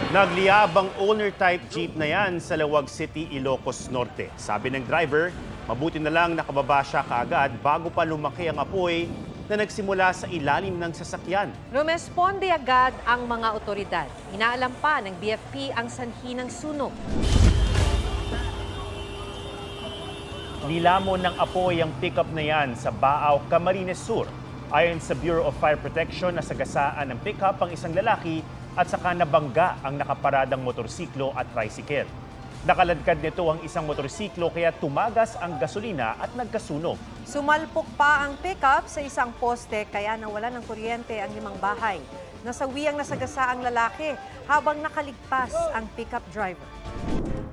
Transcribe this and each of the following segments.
Nagliyab ang owner-type jeep na yan sa Lawag City, Ilocos Norte. Sabi ng driver, mabuti na lang nakababa siya kaagad bago pa lumaki ang apoy na nagsimula sa ilalim ng sasakyan. Rumesponde agad ang mga otoridad. Inaalam pa ng BFP ang sanhi ng sunog. Nilamon ng apoy ang pickup na yan sa Baaw, Camarines Sur. Ayon sa Bureau of Fire Protection, nasagasaan ng pickup ang isang lalaki at saka nabangga ang nakaparadang motorsiklo at tricycle. Nakaladkad nito ang isang motorsiklo kaya tumagas ang gasolina at nagkasunog. Sumalpok pa ang pickup sa isang poste kaya nawalan ng kuryente ang 5 bahay. Nasawi ang nasagasa ang lalaki habang nakaligtas ang pickup driver.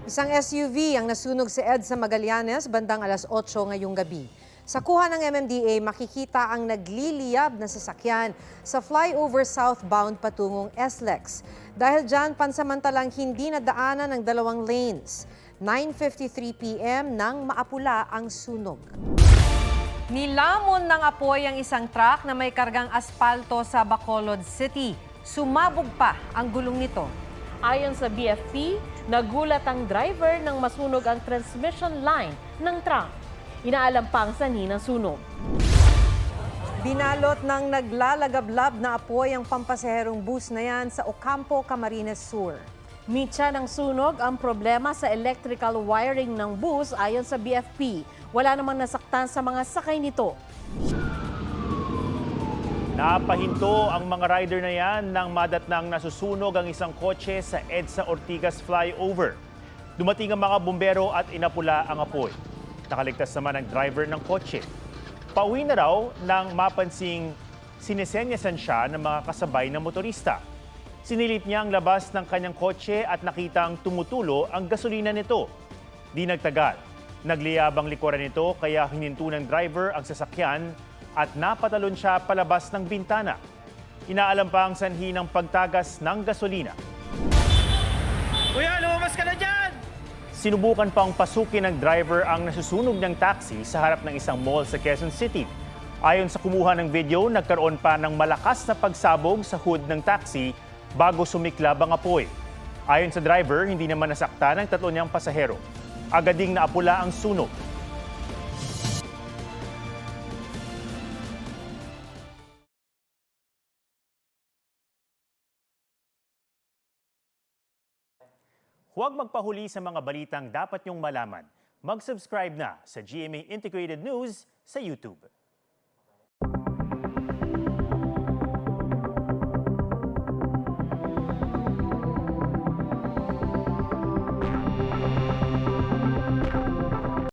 Isang SUV ang nasunog sa EDSA Magallanes bandang alas 8 ngayong gabi. Sa kuha ng MMDA, makikita ang nagliliyab na sasakyan sa flyover southbound patungong SLEX. Dahil dyan, pansamantalang hindi nadaanan ng 2 lanes. 9:53 p.m. nang maapula ang sunog. Nilamon ng apoy ang isang truck na may kargang aspalto sa Bacolod City. Sumabog pa ang gulong nito. Ayon sa BFP, nagulat ang driver nang masunog ang transmission line ng truck. Inaalam pa ang sanhi ng sunog. Binalot ng naglalagablab na apoy ang pampasaherong bus na yan sa Ocampo, Camarines Sur. Mitya ng sunog ang problema sa electrical wiring ng bus ayon sa BFP. Wala namang nasaktan sa mga sakay nito. Napahinto ang mga rider na yan nang madatnang nasusunog ang isang kotse sa EDSA Ortigas flyover. Dumating ang mga bumbero at inapula ang apoy. Nakaligtas naman ang driver ng kotse. Pauwi na raw nang mapansing sinisenyasan siya ng mga kasabay na motorista. Sinilip niya ang labas ng kanyang kotse at nakitang tumutulo ang gasolina nito. Di nagtagal. Nagliyab ang likuran nito kaya hininto ng driver ang sasakyan at napatalon siya palabas ng bintana. Inaalam pa ang sanhi ng pagtagas ng gasolina. Kuya, lumabas ka na dyan! Sinubukan pang pasukin ng driver ang nasusunog ng taxi sa harap ng isang mall sa Quezon City. Ayon sa kumuha ng video, nagkaroon pa ng malakas na pagsabog sa hood ng taxi bago sumiklab ang apoy. Ayon sa driver, hindi naman nasaktan ang 3 niyang pasahero. Agad ding naapula ang sunog. Huwag magpahuli sa mga balitang dapat niyong malaman. Mag-subscribe na sa GMA Integrated News sa YouTube.